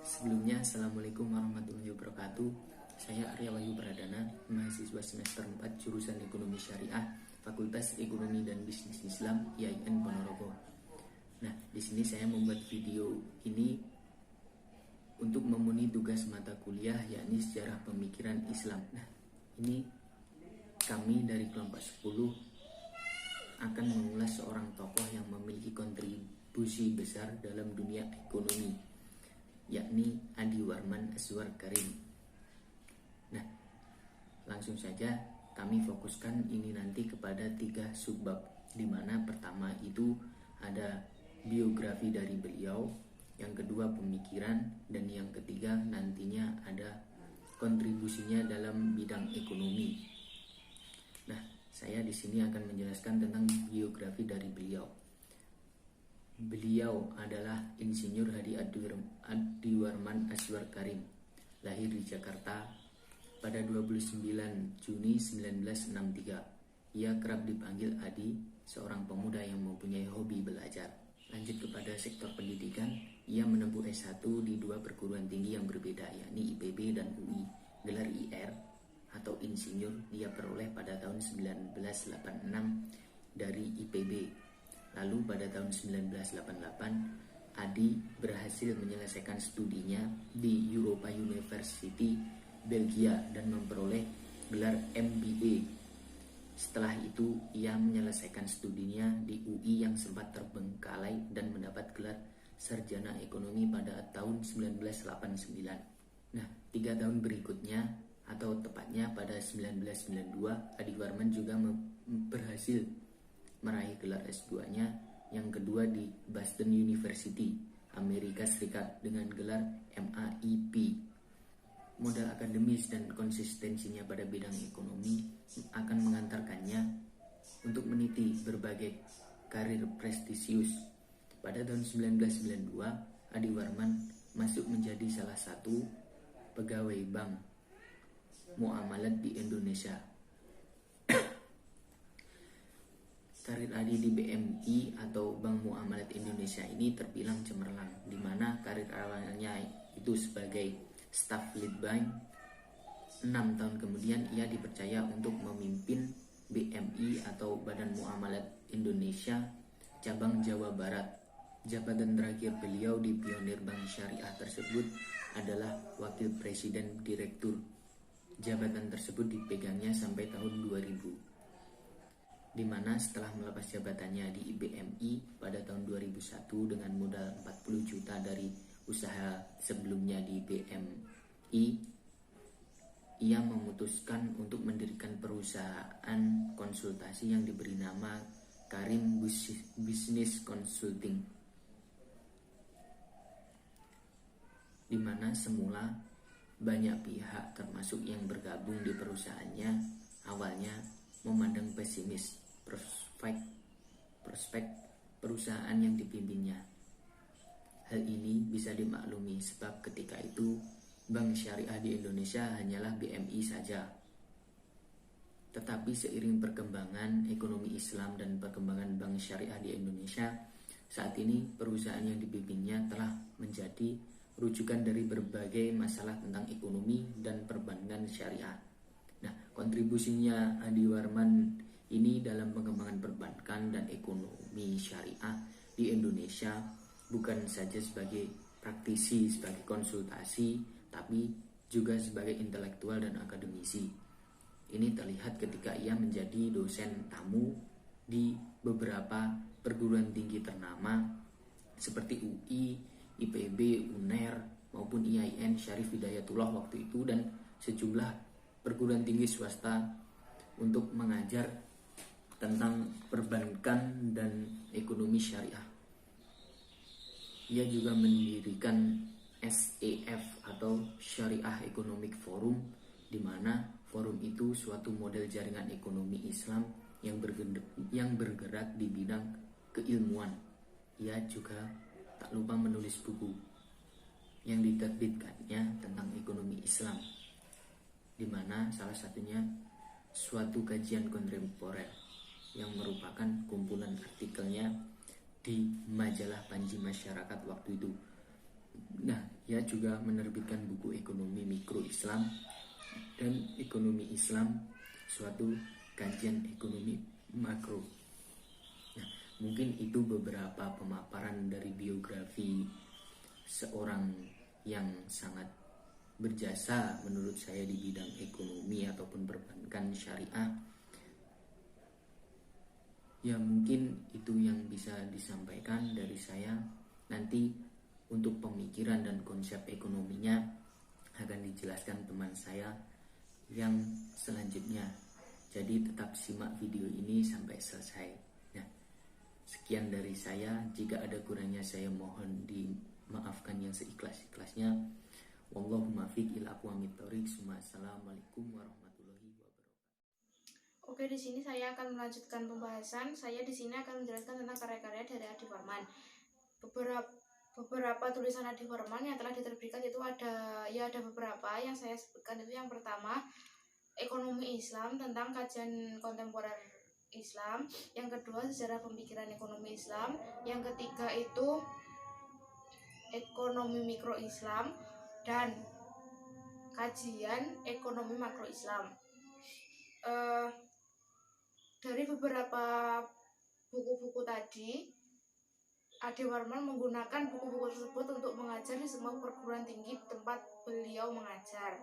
Sebelumnya, Assalamualaikum warahmatullahi wabarakatuh. Saya Arya Wahyu Pradana, mahasiswa semester 4 jurusan Ekonomi Syariah, Fakultas Ekonomi dan Bisnis Islam, IAIN Ponorogo. Nah, di sini saya membuat video ini untuk memenuhi tugas mata kuliah, yakni Sejarah Pemikiran Islam. Nah, ini kami dari kelompok 10 akan mengulas seorang tokoh yang memiliki kontribusi besar dalam dunia ekonomi, yakni Adi Warman Azwar Karim. Nah, langsung saja kami fokuskan ini nanti kepada 3 subbab, di mana pertama itu ada biografi dari beliau, yang kedua pemikiran, dan yang ketiga nantinya ada kontribusinya dalam bidang ekonomi. Nah, saya di sini akan menjelaskan tentang biografi dari beliau. Beliau adalah Insinyur Hadi Warman Azwar Karim, lahir di Jakarta pada 29 Juni 1963. Ia kerap dipanggil Adi, seorang pemuda yang mempunyai hobi belajar. Lanjut kepada sektor pendidikan, ia menempuh S1 di 2 perguruan tinggi yang berbeda, yakni IPB dan UI. Gelar IR atau Insinyur dia peroleh pada tahun 1986 dari IPB. Lalu pada tahun 1988, Adi berhasil menyelesaikan studinya di Europa University, Belgia, dan memperoleh gelar MBA. Setelah itu, ia menyelesaikan studinya di UI yang sempat terbengkalai dan mendapat gelar Sarjana Ekonomi pada tahun 1989. Nah, 3 tahun berikutnya, atau tepatnya pada 1992, Adi Warman juga berhasil meraih gelar S2-nya yang kedua di Boston University, Amerika Serikat, dengan gelar MAIP. Modal akademis dan konsistensinya pada bidang ekonomi akan mengantarkannya untuk meniti berbagai karir prestisius. Pada tahun 1992, Adi Warman masuk menjadi salah satu pegawai bank muamalat di Indonesia. Karir Adi di BMI atau Bank Muamalat Indonesia ini terbilang cemerlang, di mana karir awalnya itu sebagai staf lead bank. 6 tahun kemudian ia dipercaya untuk memimpin BMI atau Badan Muamalat Indonesia cabang Jawa Barat. Jabatan terakhir beliau di Pionir Bank Syariah tersebut adalah Wakil Presiden Direktur. Jabatan tersebut dipegangnya sampai tahun 2000. Di mana setelah melepas jabatannya di BMI pada tahun 2001 dengan modal 40 juta dari usaha sebelumnya di BMI, ia memutuskan untuk mendirikan perusahaan konsultasi yang diberi nama Karim Business Consulting, di mana semula banyak pihak termasuk yang bergabung di perusahaannya awalnya memandang pesimis prospek perusahaan yang dipimpinnya. Hal ini bisa dimaklumi sebab ketika itu bank syariah di Indonesia hanyalah BMI saja. Tetapi seiring perkembangan ekonomi Islam dan perkembangan bank syariah di Indonesia, saat ini perusahaan yang dipimpinnya telah menjadi rujukan dari berbagai masalah tentang ekonomi dan perbankan syariah. Nah, kontribusinya Adi Warman ini dalam pengembangan perbankan dan ekonomi syariah di Indonesia bukan saja sebagai praktisi, sebagai konsultasi, tapi juga sebagai intelektual dan akademisi. Ini terlihat ketika ia menjadi dosen tamu di beberapa perguruan tinggi ternama seperti UI, IPB, UNER, maupun IAIN Syarif Hidayatullah waktu itu, dan sejumlah perguruan tinggi swasta untuk mengajar tentang perbankan dan ekonomi syariah. Ia juga mendirikan SEF atau Syariah Economic Forum, di mana forum itu suatu model jaringan ekonomi Islam yang bergerak di bidang keilmuan. Ia juga tak lupa menulis buku yang diterbitkannya tentang ekonomi Islam, di mana salah satunya suatu kajian kontemporer yang merupakan kumpulan artikelnya di majalah Panji Masyarakat waktu itu. Nah, ia juga menerbitkan buku Ekonomi Mikro Islam dan Ekonomi Islam, suatu kajian ekonomi makro. Nah, mungkin itu beberapa pemaparan dari biografi seorang yang sangat berjasa menurut saya di bidang ekonomi ataupun perbankan syariah. Ya, mungkin itu yang bisa disampaikan dari saya. Nanti untuk pemikiran dan konsep ekonominya akan dijelaskan teman saya yang selanjutnya. Jadi tetap simak video ini sampai selesai. Nah, sekian dari saya. Jika ada kurangnya saya mohon dimaafkan yang seikhlas-ikhlasnya. Wallahu muwaffiq ila aqwamit thoriq. Assalamualaikum warahmatullahi wabarakatuh. Oke, di sini saya akan melanjutkan pembahasan. Saya di sini akan menjelaskan tentang karya-karya dari Adi Warman. Beberapa tulisan Adi Warman yang telah diterbitkan itu ada beberapa yang saya sebutkan. Itu yang pertama, Ekonomi Islam, tentang kajian kontemporer Islam. Yang kedua, Sejarah Pemikiran Ekonomi Islam. Yang ketiga itu Ekonomi Mikro Islam dan Kajian Ekonomi Makro Islam. Dari beberapa buku-buku tadi, Adi Warman menggunakan buku-buku tersebut untuk mengajar di semua perguruan tinggi tempat beliau mengajar.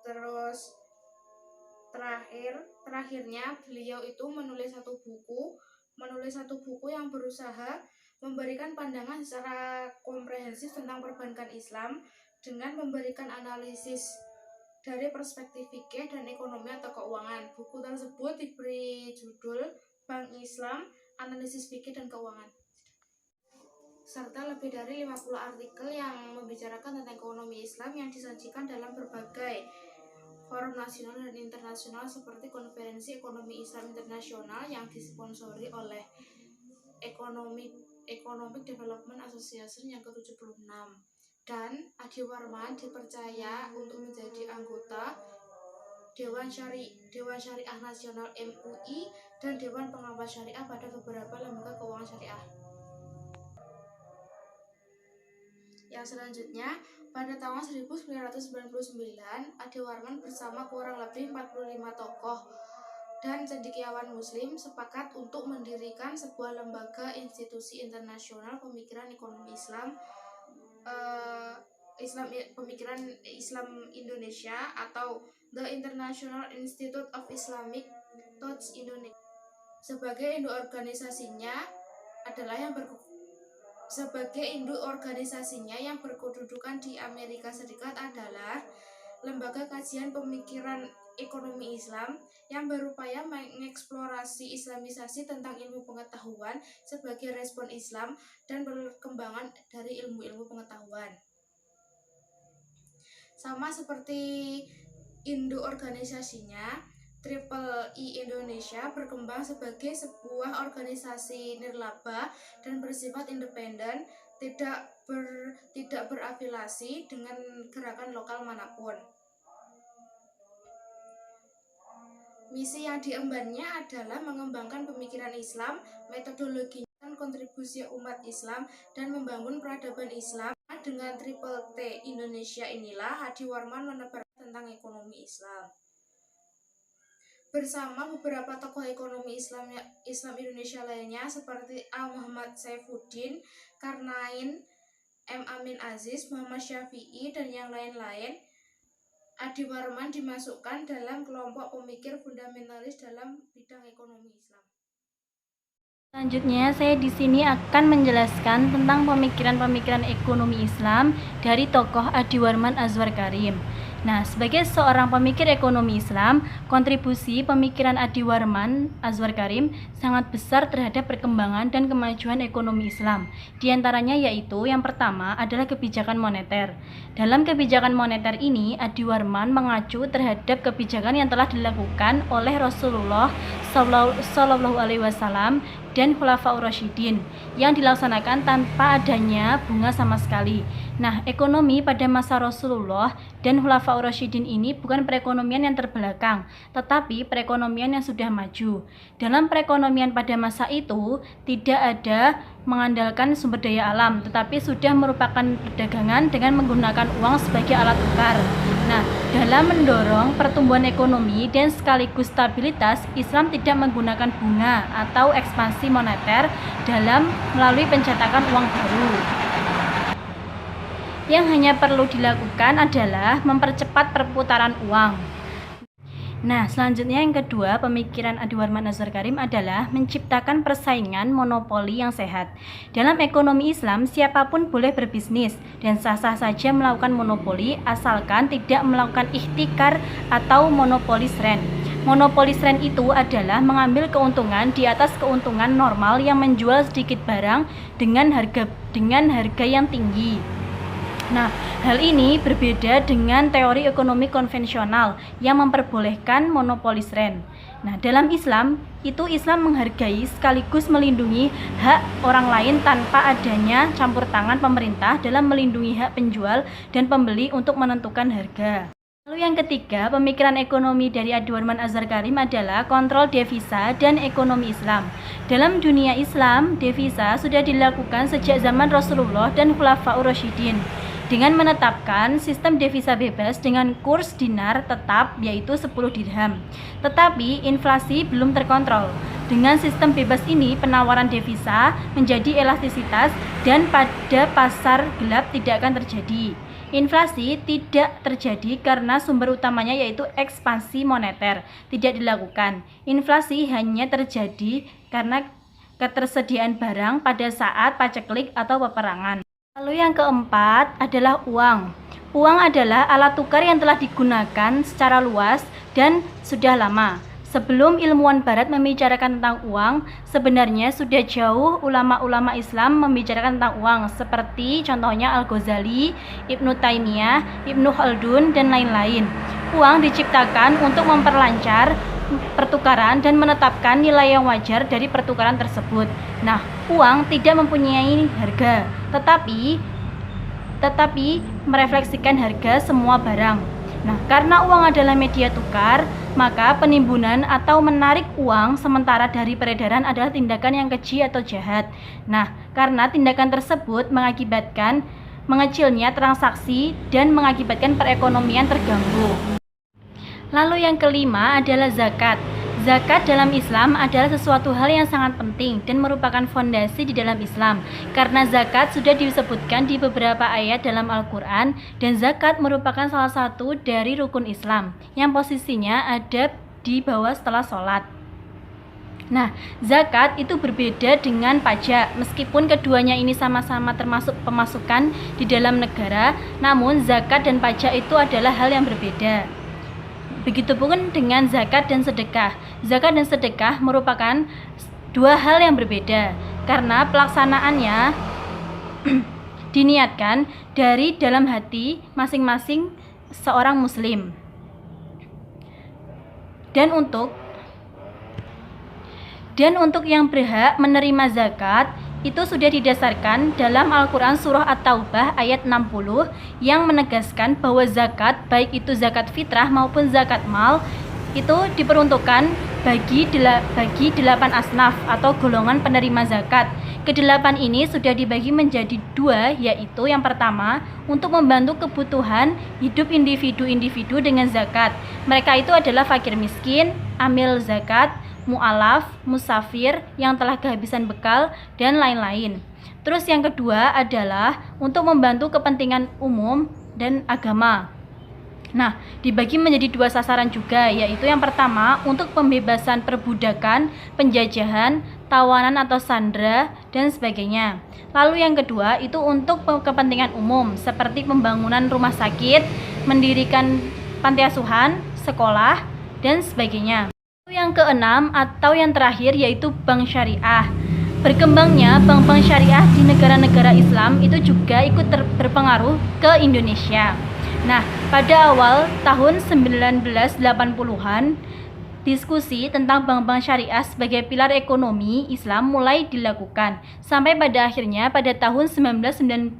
Terus terakhirnya beliau itu menulis satu buku yang berusaha memberikan pandangan secara komprehensif tentang perbankan Islam dengan memberikan analisis dari perspektif fikih dan ekonomi atau keuangan. Buku tersebut diberi judul Bank Islam, Analisis Fikih dan Keuangan, serta lebih dari 50 artikel yang membicarakan tentang ekonomi Islam yang disajikan dalam berbagai forum nasional dan internasional seperti Konferensi Ekonomi Islam Internasional yang disponsori oleh Economic Development Association yang ke-76. Dan Adi Warman dipercaya untuk menjadi anggota Dewan Syariah Nasional MUI dan Dewan Pengawas Syariah pada beberapa lembaga keuangan syariah. Yang selanjutnya, pada tahun 1999, Adi Warman bersama kurang lebih 45 tokoh dan cendekiawan muslim sepakat untuk mendirikan sebuah lembaga institusi internasional pemikiran ekonomi Islam, pemikiran Islam Indonesia atau The International Institute of Islamic Thought Indonesia. Sebagai induk organisasinya yang berkedudukan di Amerika Serikat adalah Lembaga Kajian Pemikiran Ekonomi Islam, yang berupaya mengeksplorasi islamisasi tentang ilmu pengetahuan sebagai respon Islam dan perkembangan dari ilmu-ilmu pengetahuan. Sama seperti induk organisasinya, Triple I Indonesia berkembang sebagai sebuah organisasi nirlaba dan bersifat independen, tidak berafiliasi dengan gerakan lokal manapun. Misi yang diembannya adalah mengembangkan pemikiran Islam, metodologi dan kontribusi umat Islam, dan membangun peradaban Islam. Dengan Triple T Indonesia inilah Adi Warman menebarkan tentang ekonomi Islam. Bersama beberapa tokoh ekonomi Islam Indonesia lainnya seperti A. Muhammad Saifuddin, Karnain, M. Amin Aziz, Muhammad Syafi'i, dan yang lain-lain, Adi Warman dimasukkan dalam kelompok pemikir fundamentalis dalam bidang ekonomi Islam. Selanjutnya, saya di sini akan menjelaskan tentang pemikiran-pemikiran ekonomi Islam dari tokoh Adi Warman Azwar Karim. Nah, sebagai seorang pemikir ekonomi Islam, kontribusi pemikiran Adi Warman Azwar Karim sangat besar terhadap perkembangan dan kemajuan ekonomi Islam. Di antaranya yaitu yang pertama adalah kebijakan moneter. Dalam kebijakan moneter ini, Adi Warman mengacu terhadap kebijakan yang telah dilakukan oleh Rasulullah Shallallahu Alaihi Wasallam dan Khulafaur Rasyidin yang dilaksanakan tanpa adanya bunga sama sekali. Nah, ekonomi pada masa Rasulullah dan Khulafaur Rasyidin ini bukan perekonomian yang terbelakang, tetapi perekonomian yang sudah maju. Dalam perekonomian pada masa itu tidak ada mengandalkan sumber daya alam, tetapi sudah merupakan perdagangan dengan menggunakan uang sebagai alat tukar. Nah, dalam mendorong pertumbuhan ekonomi dan sekaligus stabilitas, Islam tidak menggunakan bunga atau ekspansi moneter dalam melalui pencetakan uang baru. Yang hanya perlu dilakukan adalah mempercepat perputaran uang. Nah, selanjutnya yang kedua, pemikiran Adi Warman Azwar Karim adalah menciptakan persaingan monopoli yang sehat. Dalam ekonomi Islam, siapapun boleh berbisnis dan sah-sah saja melakukan monopoli asalkan tidak melakukan ihtikar atau monopolis rent. Monopolis rent itu adalah mengambil keuntungan di atas keuntungan normal yang menjual sedikit barang dengan harga yang tinggi. Nah, hal ini berbeda dengan teori ekonomi konvensional yang memperbolehkan monopolis rent. Nah, dalam Islam, Islam menghargai sekaligus melindungi hak orang lain tanpa adanya campur tangan pemerintah dalam melindungi hak penjual dan pembeli untuk menentukan harga. Lalu yang ketiga, pemikiran ekonomi dari Adi Warman Azwar Karim adalah kontrol devisa dan ekonomi Islam. Dalam dunia Islam, devisa sudah dilakukan sejak zaman Rasulullah dan Khulafaur Rasyidin dengan menetapkan sistem devisa bebas dengan kurs dinar tetap yaitu 10 dirham. Tetapi inflasi belum terkontrol. Dengan sistem bebas ini, penawaran devisa menjadi elastisitas dan pada pasar gelap tidak akan terjadi. Inflasi tidak terjadi karena sumber utamanya yaitu ekspansi moneter tidak dilakukan. Inflasi hanya terjadi karena ketersediaan barang pada saat paceklik atau peperangan. Lalu yang keempat adalah uang. Uang adalah alat tukar yang telah digunakan secara luas dan sudah lama. Sebelum ilmuwan barat membicarakan tentang uang, sebenarnya sudah jauh ulama-ulama Islam membicarakan tentang uang, seperti contohnya Al-Ghazali, Ibnu Taimiyah, Ibnu Khaldun, dan lain-lain. Uang diciptakan untuk memperlancar pertukaran dan menetapkan nilai yang wajar dari pertukaran tersebut. Nah, uang tidak mempunyai harga, tetapi merefleksikan harga semua barang. Nah, karena uang adalah media tukar, maka penimbunan atau menarik uang sementara dari peredaran adalah tindakan yang keji atau jahat. Nah, karena tindakan tersebut mengakibatkan mengecilnya transaksi dan mengakibatkan perekonomian terganggu. Lalu yang kelima adalah zakat. Zakat dalam Islam adalah sesuatu hal yang sangat penting dan merupakan fondasi di dalam Islam. Karena zakat sudah disebutkan di beberapa ayat dalam Al-Quran, dan zakat merupakan salah satu dari rukun Islam yang posisinya ada di bawah setelah sholat. Nah, zakat itu berbeda dengan pajak. Meskipun keduanya ini sama-sama termasuk pemasukan di dalam negara, namun zakat dan pajak itu adalah hal yang berbeda. Begitupun dengan zakat dan sedekah. Zakat dan sedekah merupakan dua hal yang berbeda karena pelaksanaannya diniatkan dari dalam hati masing-masing seorang muslim. Dan untuk yang berhak menerima zakat itu sudah didasarkan dalam Al-Quran Surah At-Taubah ayat 60 yang menegaskan bahwa zakat, baik itu zakat fitrah maupun zakat mal, itu diperuntukkan bagi 8 asnaf atau golongan penerima zakat. Kedelapan ini sudah dibagi menjadi 2, yaitu yang pertama untuk membantu kebutuhan hidup individu-individu dengan zakat. Mereka itu adalah fakir miskin, amil zakat, mu'alaf, musafir yang telah kehabisan bekal, dan lain-lain. Terus yang kedua adalah untuk membantu kepentingan umum dan agama. Nah, dibagi menjadi 2 sasaran juga, yaitu yang pertama untuk pembebasan perbudakan, penjajahan, tawanan atau sandera, dan sebagainya. Lalu yang kedua itu untuk kepentingan umum, seperti pembangunan rumah sakit, mendirikan panti asuhan, sekolah, dan sebagainya. Yang keenam atau yang terakhir yaitu bank syariah. Berkembangnya bank-bank syariah di negara-negara Islam itu juga ikut berpengaruh ke Indonesia. Nah, pada awal tahun 1980-an diskusi tentang bank-bank syariah sebagai pilar ekonomi Islam mulai dilakukan. Sampai pada akhirnya pada tahun 1992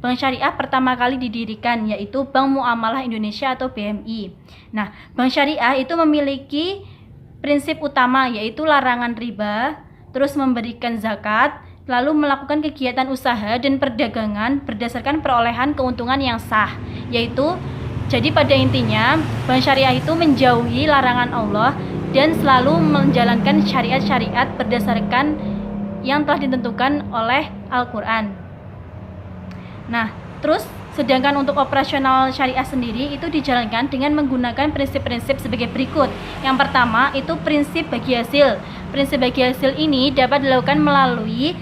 bank syariah pertama kali didirikan, yaitu Bank Muamalah Indonesia atau BMI. Nah, bank syariah itu memiliki prinsip utama yaitu larangan riba, terus memberikan zakat, lalu melakukan kegiatan usaha dan perdagangan berdasarkan perolehan keuntungan yang sah, yaitu jadi pada intinya bank syariah itu menjauhi larangan Allah dan selalu menjalankan syariat-syariat berdasarkan yang telah ditentukan oleh Al-Quran. Nah, terus sedangkan untuk operasional syariah sendiri itu dijalankan dengan menggunakan prinsip-prinsip sebagai berikut. Yang pertama itu prinsip bagi hasil. Prinsip bagi hasil ini dapat dilakukan melalui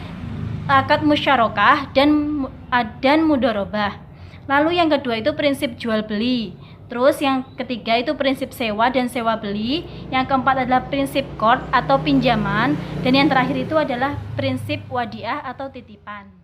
akad musyarakah dan mudharabah. Lalu yang kedua itu prinsip jual beli. Terus yang ketiga itu prinsip sewa dan sewa beli. Yang keempat adalah prinsip qard atau pinjaman. Dan yang terakhir itu adalah prinsip wadiah atau titipan.